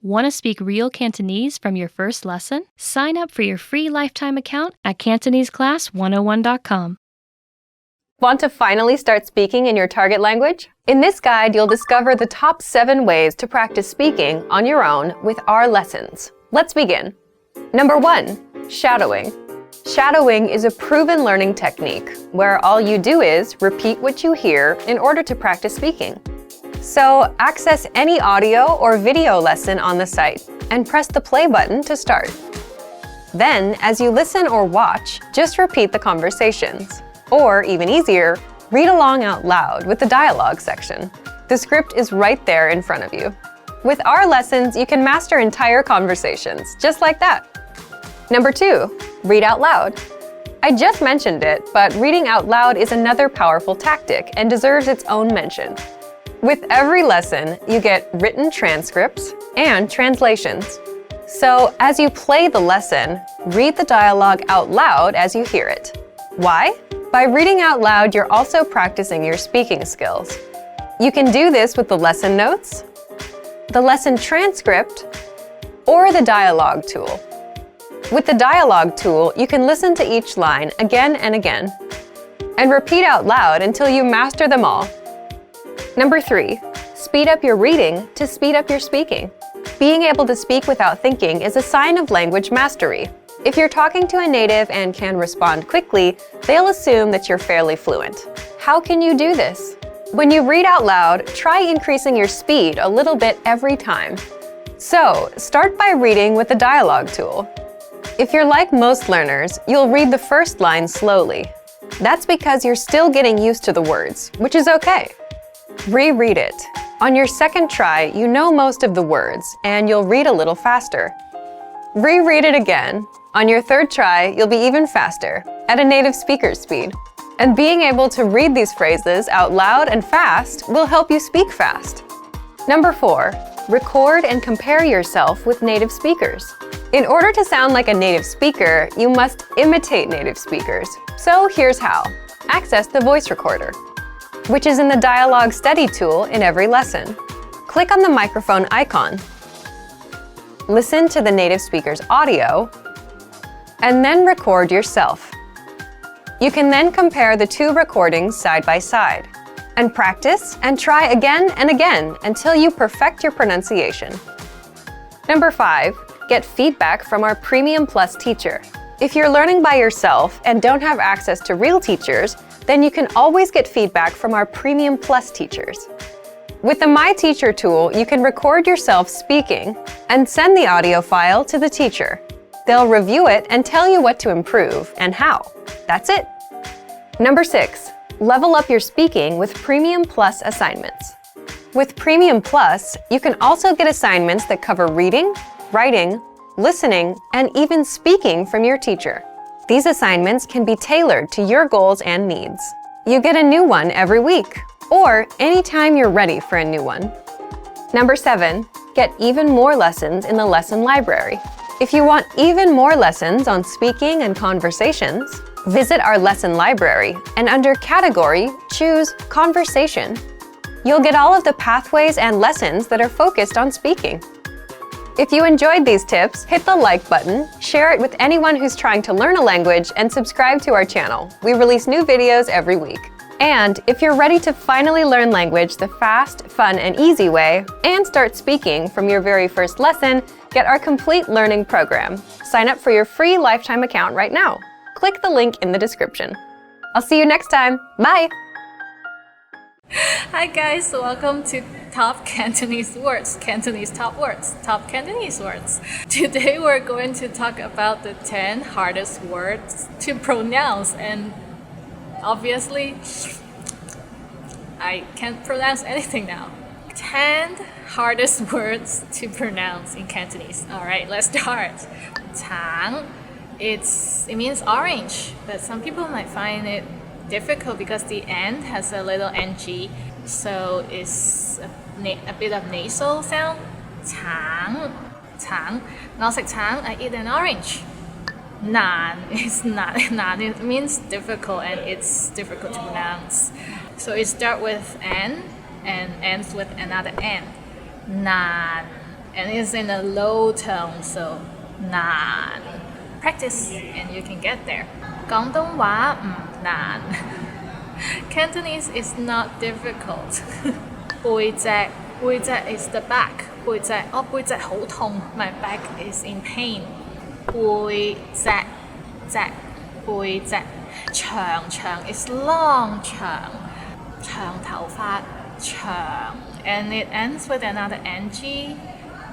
Want to speak real Cantonese from your first lesson? Sign up for your free lifetime account at CantoneseClass101.com. Want to finally start speaking in your target language? In this guide, you'll discover the top 7 ways to practice speaking on your own with our lessons. Let's begin. Number 1, shadowing. Shadowing is a proven learning technique where all you do is repeat what you hear in order to practice speaking. So, access any audio or video lesson on the site and press the play button to start. Then, as you listen or watch, just repeat the conversations. Or, even easier, read along out loud with the dialogue section. The script is right there in front of you. With our lessons, you can master entire conversations, just like that. Number 2, read out loud. I just mentioned it, but reading out loud is another powerful tactic and deserves its own mention. With every lesson, you get written transcripts and translations. So, as you play the lesson, read the dialogue out loud as you hear it. Why? By reading out loud, you're also practicing your speaking skills. You can do this with the lesson notes, the lesson transcript, or the dialogue tool. With the dialogue tool, you can listen to each line again and again, and repeat out loud until you master them all. Number 3, speed up your reading to speed up your speaking. Being able to speak without thinking is a sign of language mastery. If you're talking to a native and can respond quickly, they'll assume that you're fairly fluent. How can you do this? When you read out loud, try increasing your speed a little bit every time. So, start by reading with the dialogue tool. If you're like most learners, you'll read the first line slowly. That's because you're still getting used to the words, which is okay. Reread it. On your second try, you know most of the words, and you'll read a little faster. Reread it again. On your third try, you'll be even faster, at a native speaker's speed. And being able to read these phrases out loud and fast will help you speak fast. Number 4, record and compare yourself with native speakers. In order to sound like a native speaker, you must imitate native speakers. So here's how. Access the voice recorder, which is in the Dialogue Study tool in every lesson. Click on the microphone icon. Listen to the native speaker's audio, and then record yourself. You can then compare the 2 recordings side by side, and practice and try again and again until you perfect your pronunciation. Number 5, get feedback from our Premium Plus teacher. If you're learning by yourself and don't have access to real teachers, then you can always get feedback from our Premium Plus teachers. With the My Teacher tool, you can record yourself speaking and send the audio file to the teacher. They'll review it and tell you what to improve and how. That's it. Number 6, level up your speaking with Premium Plus assignments. With Premium Plus, you can also get assignments that cover reading, writing, listening, and even speaking from your teacher. These assignments can be tailored to your goals and needs. You get a new one every week, or anytime you're ready for a new one. Number 7, get even more lessons in the lesson library. If you want even more lessons on speaking and conversations, visit our lesson library and under Category, choose Conversation. You'll get all of the pathways and lessons that are focused on speaking. If you enjoyed these tips, hit the like button, share it with anyone who's trying to learn a language, and subscribe to our channel. We release new videos every week. And if you're ready to finally learn language the fast, fun, and easy way, and start speaking from your very first lesson, get our complete learning program. Sign up for your free lifetime account right now. Click the link in the description. I'll see you next time. Bye! Hi guys, welcome to Top Cantonese Words, Cantonese Top Words, Top Cantonese Words. Today we're going to talk about the 10 hardest words to pronounce, and obviously I can't pronounce anything now. 10 hardest words to pronounce in Cantonese. Alright, let's start. Tang, it means orange, but some people might find it difficult because the end has a little ng, so it's a bit of nasal sound. Tang, tang. Now say tang, I eat an orange. Nan is not. Nan, it means difficult, and it's difficult to pronounce. So it starts with n and ends with another n. Nan, and it's in a low tone, so 難. Practice and you can get there. 廣東話唔難. Cantonese is not difficult. 背脊 is the back. 背脊好痛. My back is in pain. 背脊長 is long 長頭髮長 and it ends with another ng,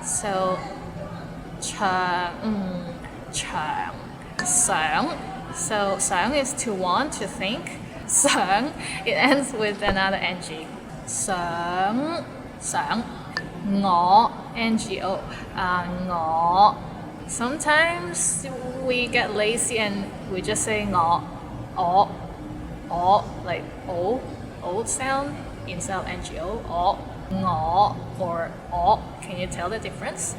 so 長想 is to want, to think. 想 it ends with another ng. 想我 ngo 我. Sometimes we get lazy and we just say 我 like o sound instead of ngo 我or 我. Can you tell the difference?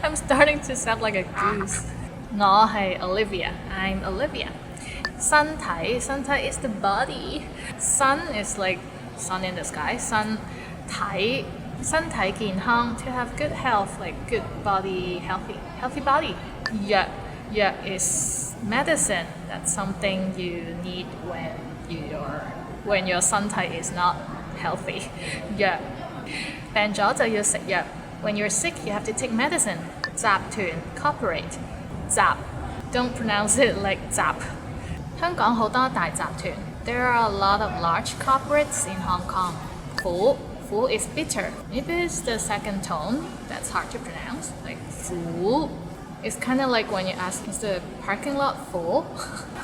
I'm starting to sound like a goose. 我係 Olivia. I'm Olivia. 身體 is the body. Sun is like sun in the sky. 身體健康 to have good health, like good body, healthy body. 藥 is medicine. That's something you need when your 身體 is not healthy. 藥病咗就要食藥. When you're sick, you have to take medicine. 集團 corporate. 集 don't pronounce it like 集. 香港好多大集團. There are a lot of large corporates in Hong Kong. 苦 is bitter. Maybe it's the second tone that's hard to pronounce. Like 苦. It's kind of like when you ask, is the parking lot full?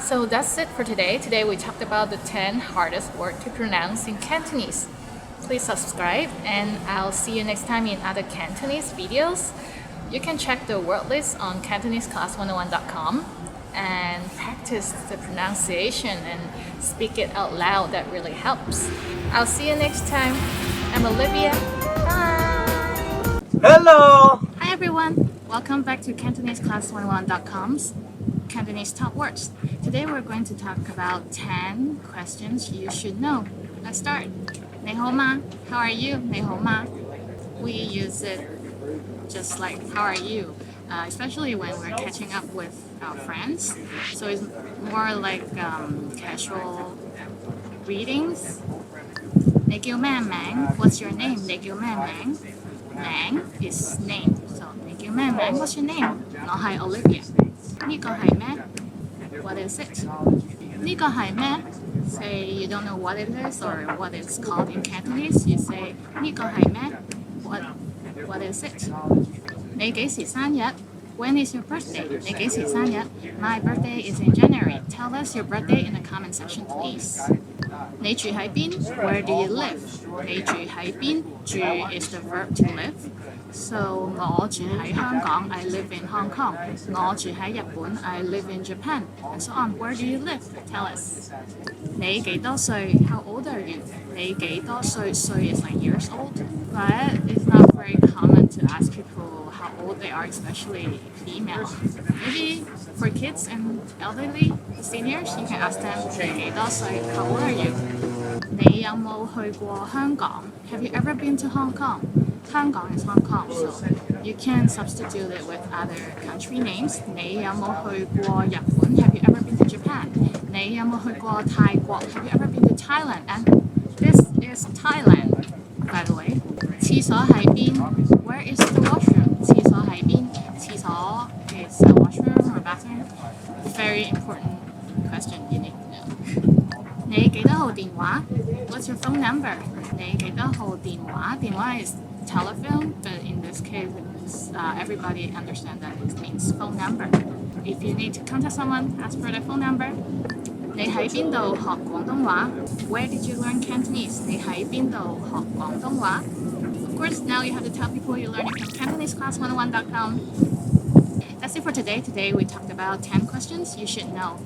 So that's it for today. Today we talked about the 10 hardest words to pronounce in Cantonese. Please subscribe and I'll see you next time in other Cantonese videos. You can check the word list on CantoneseClass101.com and practice the pronunciation and speak it out loud. That really helps. I'll see you next time. I'm Olivia. Bye! Hello! Hi everyone! Welcome back to CantoneseClass101.com's Cantonese Top Words. Today we're going to talk about 10 questions you should know. Let's start. 你好嗎? How are you? 你好嗎? We use it just like how are you, especially when we're catching up with our friends. So it's more like casual greetings. 你叫咩名? What's your name? 你叫咩名? 名 is name. So 你叫咩名? What's your name? 我係 Olivia. 呢個係咩? What is it? 呢個係咩? Say you don't know what it is or what it's called in Cantonese, you say 呢個係咩? What is it? 你幾時生日? When is your birthday? 你幾時生日? My birthday is in January. Tell us your birthday in the comment section, please. 你住喺邊? Where do you live? 你住喺邊? 住 is the verb to live. So 我住喺香港, I live in Hong Kong. 我住喺日本, I live in Japan. And so on. Where do you live? Tell us. 你幾多歲? How old are you? 你幾多歲? 歲 is like years old. But it's not very common to ask people how old they are, especially female. Maybe for kids and elderly seniors, you can ask them 你幾多歲? How old are you? 你有冇去過香港? Have you ever been to Hong Kong? 香港 is Hong Kong, so you can substitute it with other country names. 你有冇去過日本? Have you ever been to Japan? 你有冇去過泰國? Have you ever been to Thailand? And this is Thailand, by the way. 廁所喺邊? Where is the washroom? 廁所喺邊? 廁所 is a washroom or bathroom. Very important question you need to know. 你幾多號電話? What's your phone number? 你幾多號電話? 電話 is telephone, but in this case, everybody understands that it means phone number. If you need to contact someone, ask for their phone number. 你喺邊度學廣東話? Where did you learn Cantonese? 你喺邊度學廣東話? Of course, now you have to tell people you learn it from CantoneseClass101.com. That's it for today. Today we talked about 10 questions you should know.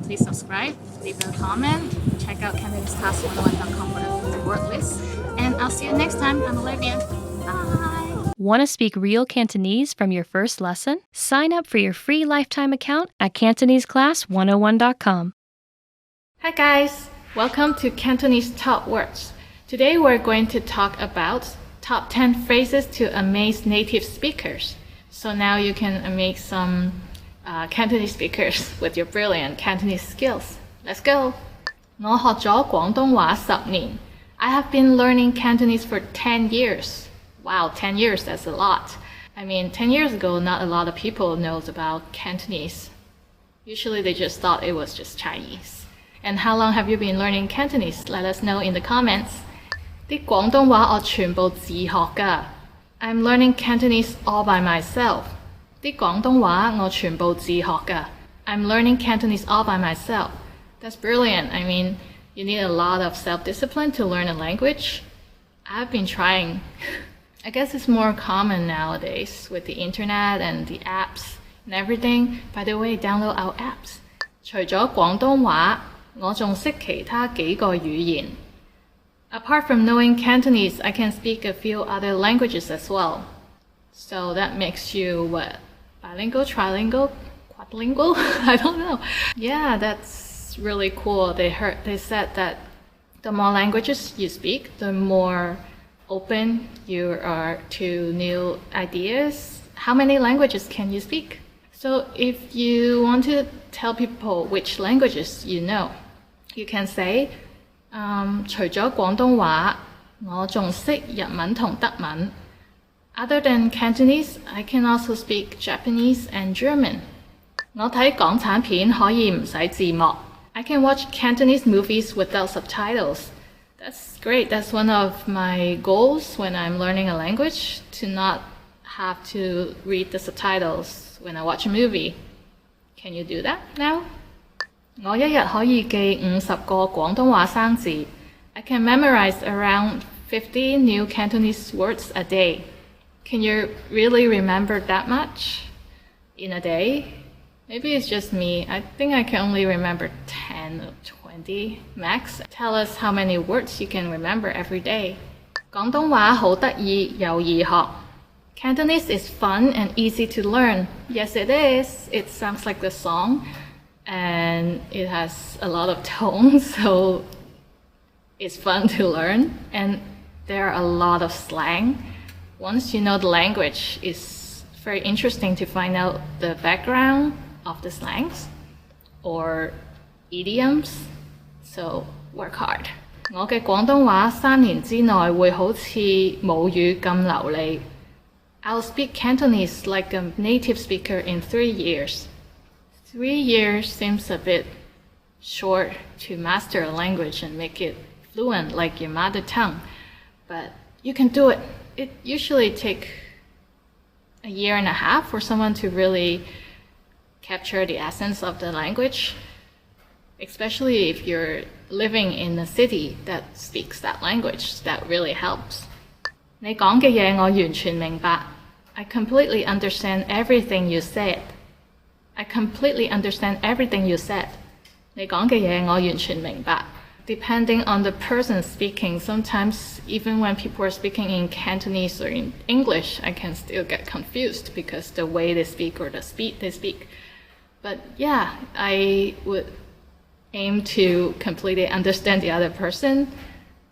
Please subscribe, leave a comment, check out CantoneseClass101.com for the word list, and I'll see you next time. I'm Olivia. Bye! Want to speak real Cantonese from your first lesson? Sign up for your free lifetime account at CantoneseClass101.com. Hi guys! Welcome to Cantonese Top Words. Today we're going to talk about top 10 phrases to amaze native speakers. So now you can amaze some Cantonese speakers with your brilliant Cantonese skills. Let's go! 我學咗廣東話10年. I have been learning Cantonese for 10 years. Wow, 10 years, that's a lot. I mean, 10 years ago, not a lot of people knows about Cantonese. Usually they just thought it was just Chinese. And how long have you been learning Cantonese? Let us know in the comments. 啲廣東話我全部自學㗎. I'm learning Cantonese all by myself. 啲廣東話我全部自學㗎. I'm learning Cantonese all by myself. That's brilliant. I mean, you need a lot of self-discipline to learn a language. I've been trying. I guess it's more common nowadays with the internet and the apps and everything. By the way, download our apps. 除咗廣東話，我仲識其他幾個語言. Apart from knowing Cantonese, I can speak a few other languages as well. So that makes you what? Bilingual, trilingual, quadlingual? I don't know. Yeah, that's really cool. They said that the more languages you speak, the more open you are to new ideas. How many languages can you speak? So if you want to tell people which languages you know, you can say, 除咗廣東話，我仲識日文同德文. Other than Cantonese, I can also speak Japanese and German. 我睇港產片可以唔使字幕. I can watch Cantonese movies without subtitles. That's great. That's one of my goals when I'm learning a language, to not have to read the subtitles when I watch a movie. Can you do that now? 我一日可以記50個廣東話生字. I can memorize around 50 new Cantonese words a day. Can you really remember that much in a day? Maybe it's just me. I think I can only remember 10 or 20 max. Tell us how many words you can remember every day. 廣東話好得意又易學. Cantonese is fun and easy to learn. Yes, it is. It sounds like the song. And it has a lot of tones, so it's fun to learn. And there are a lot of slang. Once you know the language, it's very interesting to find out the background of the slangs or idioms. So work hard. 我嘅廣東話3年之內會好似母語咁流利. I'll speak Cantonese like a native speaker in 3 years. 3 years seems a bit short to master a language and make it fluent like your mother tongue, but you can do it. It usually takes a year and a half for someone to really capture the essence of the language, especially if you're living in a city that speaks that language. That really helps. 你講嘅嘢我完全明白. I completely understand everything you said. I completely understand everything you said. 你講嘅嘢我完全明白. Depending on the person speaking, sometimes even when people are speaking in Cantonese or in English, I can still get confused because the way they speak or the speed they speak. But yeah, I would aim to completely understand the other person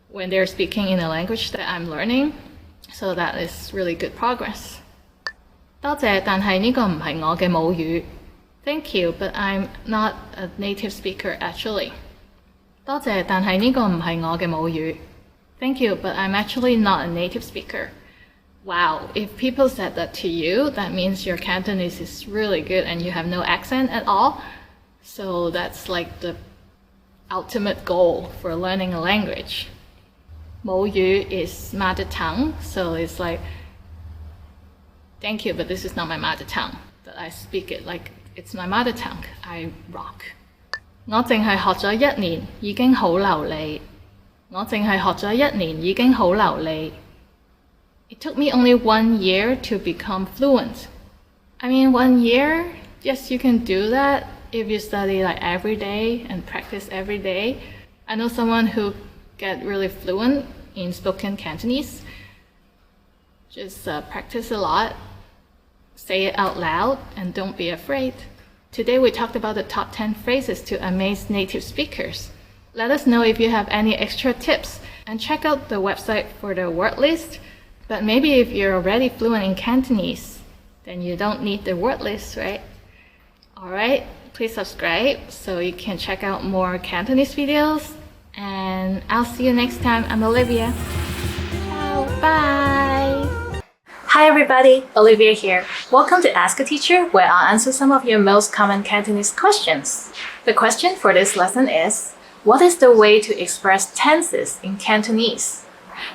when they're speaking in a language that I'm learning. So that is really good progress. 多謝，但係呢個唔係我嘅母語. Thank you, but I'm not a native speaker actually. 多謝，但係呢個唔係我嘅母語. Thank you, but I'm actually not a native speaker. Wow, if people said that to you, that means your Cantonese is really good and you have no accent at all. So that's like the ultimate goal for learning a language. 母語 is mother tongue, so it's like, thank you, but this is not my mother tongue. But I speak it like it's my mother tongue. I rock. 我淨係學咗1年，已經好流利. 我淨係學咗1年，已經好流利. It took me only 1 year to become fluent. I mean, 1 year? Yes, you can do that if you study like every day and practice every day. I know someone who get really fluent in spoken Cantonese. Just practice a lot, say it out loud, and don't be afraid. Today we talked about the top 10 phrases to amaze native speakers. Let us know if you have any extra tips, and check out the website for the word list. But maybe if you're already fluent in Cantonese, then you don't need the word list, right? Alright, please subscribe so you can check out more Cantonese videos. And I'll see you next time. I'm Olivia. Ciao, bye! Hi everybody, Olivia here. Welcome to Ask a Teacher, where I'll answer some of your most common Cantonese questions. The question for this lesson is, what is the way to express tenses in Cantonese?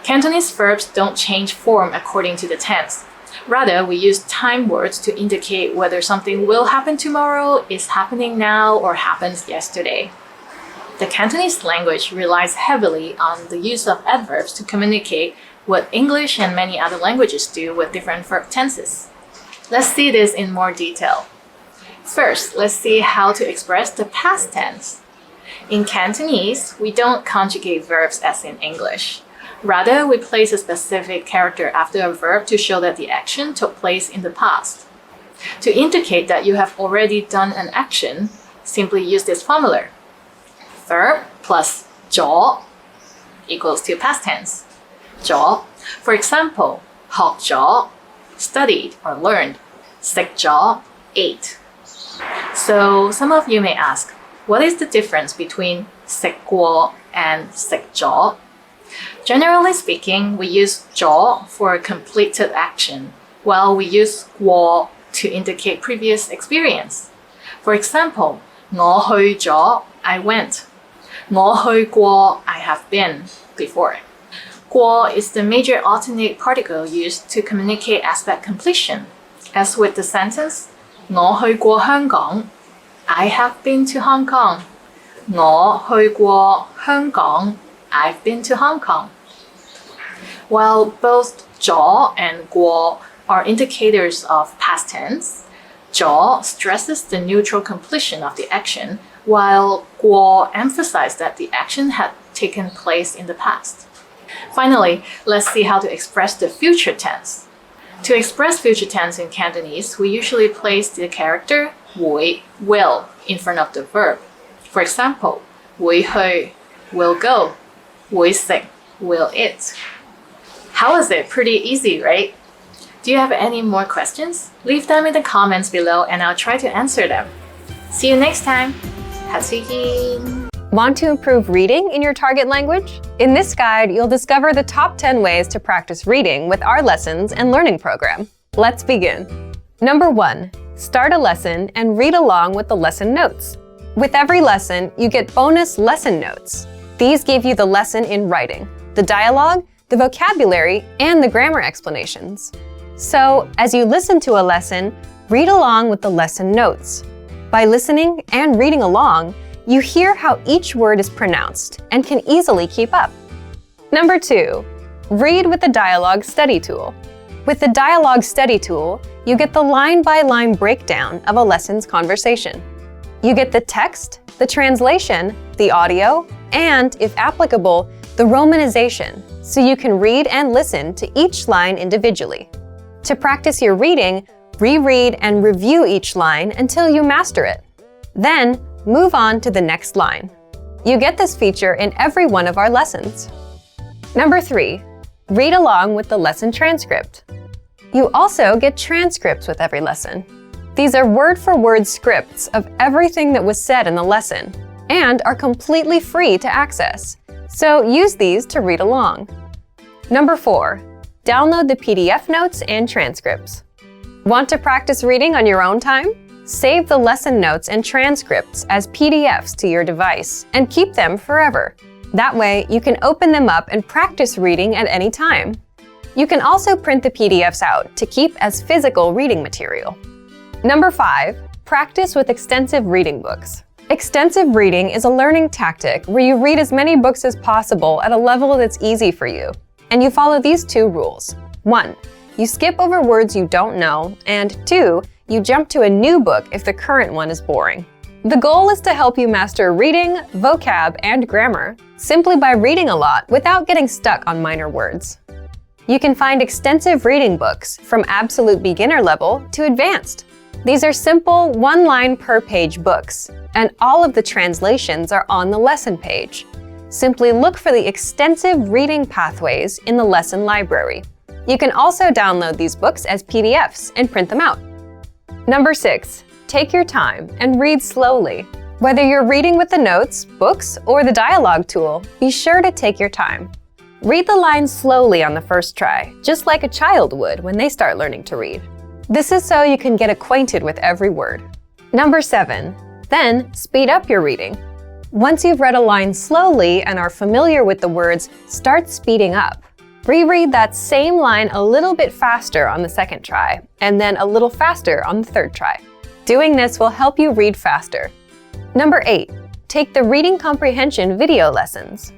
Cantonese verbs don't change form according to the tense. Rather, we use time words to indicate whether something will happen tomorrow, is happening now, or happens yesterday. The Cantonese language relies heavily on the use of adverbs to communicate what English and many other languages do with different verb tenses. Let's see this in more detail. First, let's see how to express the past tense. In Cantonese, we don't conjugate verbs as in English. Rather, we place a specific character after a verb to show that the action took place in the past. To indicate that you have already done an action, simply use this formula. Verb plus 咗 equals to past tense. 咗. For example, 學咗, studied or learned. 食咗, ate. So some of you may ask, what is the difference between 食過 and 食咗? Generally speaking, we use 咗 for a completed action, while we use 過 to indicate previous experience. For example, 我去咗, I went. 我去過, I have been before. 過 is the major alternate particle used to communicate aspect completion. As with the sentence, 我去過香港, I have been to Hong Kong. 我去過香港, I've been to Hong Kong. While both 咗 and 過 are indicators of past tense, 咗 stresses the neutral completion of the action, while 過 emphasizes that the action had taken place in the past. Finally, let's see how to express the future tense. To express future tense in Cantonese, we usually place the character 會, will, in front of the verb. For example, 會去, will go. 會食, will eat. How is it? Pretty easy, right? Do you have any more questions? Leave them in the comments below and I'll try to answer them. See you next time. 하시긴. Want to improve reading in your target language? In this guide, you'll discover the top 10 ways to practice reading with our lessons and learning program. Let's begin. Number 1, start a lesson and read along with the lesson notes. With every lesson, you get bonus lesson notes. These give you the lesson in writing, the dialogue, the vocabulary, and the grammar explanations. So, as you listen to a lesson, read along with the lesson notes. By listening and reading along, you hear how each word is pronounced and can easily keep up. Number 2, read with the dialogue study tool. With the dialogue study tool, you get the line-by-line breakdown of a lesson's conversation. You get the text, the translation, the audio, and, if applicable, the romanization, so you can read and listen to each line individually. To practice your reading, reread and review each line until you master it. Then, move on to the next line. You get this feature in every one of our lessons. Number 3, read along with the lesson transcript. You also get transcripts with every lesson. These are word-for-word scripts of everything that was said in the lesson and are completely free to access. So use these to read along. Number 4, download the PDF notes and transcripts. Want to practice reading on your own time? Save the lesson notes and transcripts as PDFs to your device and keep them forever. That way, you can open them up and practice reading at any time. You can also print the PDFs out to keep as physical reading material. Number 5, practice with extensive reading books. Extensive reading is a learning tactic where you read as many books as possible at a level that's easy for you. And you follow these 2 rules. 1, you skip over words you don't know, and 2, you jump to a new book if the current one is boring. The goal is to help you master reading, vocab, and grammar simply by reading a lot without getting stuck on minor words. You can find extensive reading books from absolute beginner level to advanced. These are simple, one-line per page books, and all of the translations are on the lesson page. Simply look for the extensive reading pathways in the lesson library. You can also download these books as PDFs and print them out. Number 6, take your time and read slowly. Whether you're reading with the notes, books, or the dialogue tool, be sure to take your time. Read the lines slowly on the first try, just like a child would when they start learning to read. This is so you can get acquainted with every word. Number 7, then speed up your reading. Once you've read a line slowly and are familiar with the words, start speeding up. Reread that same line a little bit faster on the second try, and then a little faster on the third try. Doing this will help you read faster. Number 8, take the reading comprehension video lessons.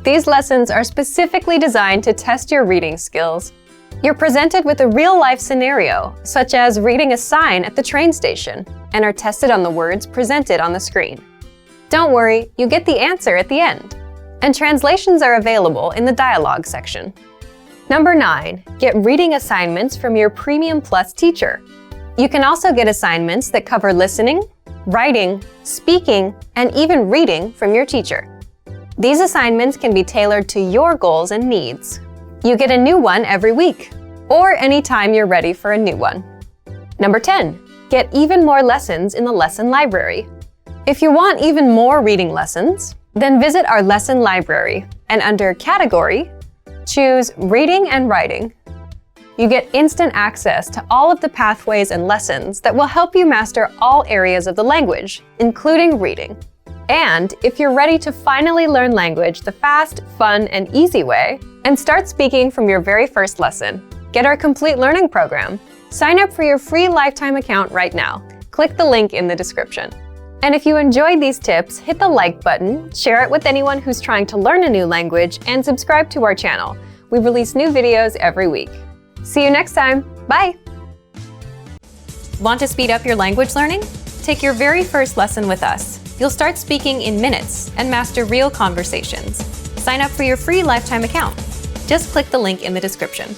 These lessons are specifically designed to test your reading skills. You're presented with a real-life scenario, such as reading a sign at the train station, and are tested on the words presented on the screen. Don't worry, you get the answer at the end. And translations are available in the dialogue section. Number 9, get reading assignments from your Premium Plus teacher. You can also get assignments that cover listening, writing, speaking, and even reading from your teacher. These assignments can be tailored to your goals and needs. You get a new one every week, or anytime you're ready for a new one. Number 10, get even more lessons in the lesson library. If you want even more reading lessons, then visit our lesson library, and under Category, choose Reading and Writing. You get instant access to all of the pathways and lessons that will help you master all areas of the language, including reading. And if you're ready to finally learn language the fast, fun, and easy way, and start speaking from your very first lesson, get our complete learning program. Sign up for your free lifetime account right now. Click the link in the description. And if you enjoyed these tips, hit the like button, share it with anyone who's trying to learn a new language, and subscribe to our channel. We release new videos every week. See you next time. Bye! Want to speed up your language learning? Take your very first lesson with us. You'll start speaking in minutes and master real conversations. Sign up for your free lifetime account. Just click the link in the description.